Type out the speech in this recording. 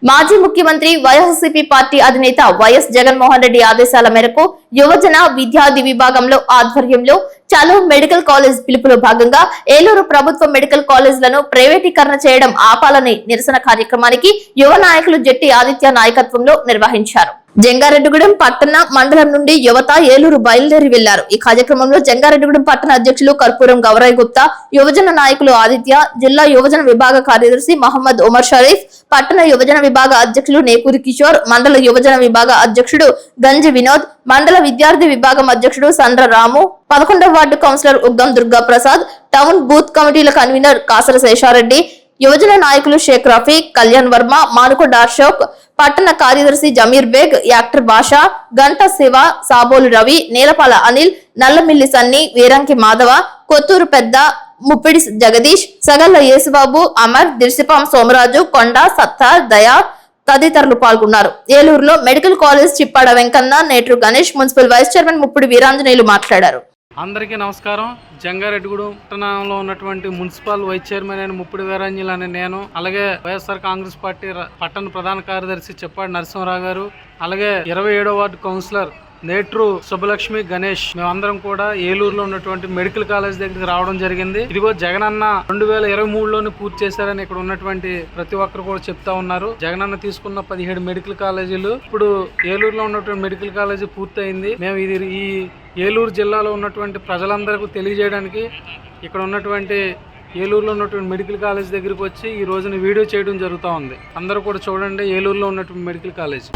మాజీ ముఖ్యమంత్రి వైఎస్ఆర్సీపీ పార్టీ అధినేత వైఎస్ జగన్మోహన్ రెడ్డి ఆదేశాల మేరకు యువజన విద్యార్థి విభాగంలో ఆధ్వర్యంలో చలో మెడికల్ కాలేజ్ పిలుపులో భాగంగా ఏలూరు ప్రభుత్వ మెడికల్ కాలేజ్లను ప్రైవేటీకరణ చేయడం ఆపాలని నిరసన కార్యక్రమానికి యువ నాయకులు జెట్టి ఆదిత్య నాయకత్వంలో నిర్వహించారు. జంగారెడ్డిగూడెం పట్టణ మండలం నుండి యువత ఏలూరు బయలుదేరి వెళ్లారు. ఈ కార్యక్రమంలో జంగారెడ్డిగూడెం పట్టణ అధ్యక్షులు కర్పూరం గౌరయ్ గుప్తా, యువజన నాయకులు ఆదిత్య, జిల్లా యువజన విభాగ కార్యదర్శి మహమ్మద్ ఉమర్ షరీఫ్, పట్టణ యువజన విభాగ అధ్యక్షులు నేకూరి కిషోర్, మండల యువజన విభాగ అధ్యక్షుడు గంజి వినోద్, మండల విద్యార్థి విభాగం అధ్యక్షుడు సండ్ర రాము, 11వ ward councillor Uggam Durga Prasad, town booth కమిటీల కన్వీనర్ కాసర శేషారెడ్డి, యువజన నాయకులు షేక్ రఫీ, కళ్యాణ్ వర్మ, మానుకొండ అశోక్, పట్టణ కార్యదర్శి జమీర్ బేగ్, యాక్టర్ బాషా, గంట శివ, సాబోలు రవి, నీలపాల అనిల్, నల్లమిల్లి సన్ని, వీరంకి మాధవ, కొత్తూరు పెద్ద, ముప్పిడి జగదీష్, సగల్ల యేసుబాబు, అమర్, దిర్సిపాం సోమరాజు, కొండ, సత్తార్, దయా తదితరులు పాల్గొన్నారు. ఏలూరులో మెడికల్ కాలేజ్ చిప్పాడ వెంకన్న, నేట్రు Ganesh, municipal vice chairman Muppidi Veeranjaneyulu మాట్లాడారు. అందరికీ నమస్కారం. జంగారెడ్డిగూడెం పట్టణంలో ఉన్నటువంటి మున్సిపల్ వైస్ చైర్మన్ అయిన ముప్పిడి వీరాంజనేయులు అనే నేను, అలాగే వైఎస్ఆర్ కాంగ్రెస్ పార్టీ పట్టణ ప్రధాన కార్యదర్శి చెప్పాడి నరసింహరావు గారు, అలాగే 27వ వార్డు కౌన్సిలర్ నేట్రు సుబ్బలక్ష్మి, గణేష్, మేమందరం కూడా ఏలూరులో ఉన్నటువంటి మెడికల్ కాలేజ్ దగ్గరికి రావడం జరిగింది. ఇదిగో జగనన్న 2023లోనే పూర్తి చేశారని ఇక్కడ ఉన్నటువంటి ప్రతి ఒక్కరు కూడా చెప్తా ఉన్నారు. జగనన్న తీసుకున్న 17 మెడికల్ కాలేజీలు ఇప్పుడు ఏలూరులో ఉన్నటువంటి మెడికల్ కాలేజీ పూర్తయింది. మేము ఇది ఈ ఏలూరు జిల్లాలో ఉన్నటువంటి ప్రజలందరికీ తెలియజేయడానికి ఇక్కడ ఉన్నటువంటి ఏలూరులో ఉన్నటువంటి మెడికల్ కాలేజ్ దగ్గరికి వచ్చి ఈ రోజున వీడియో చేయడం జరుగుతూ ఉంది. అందరూ కూడా చూడండి ఏలూరులో ఉన్నటువంటి మెడికల్ కాలేజ్.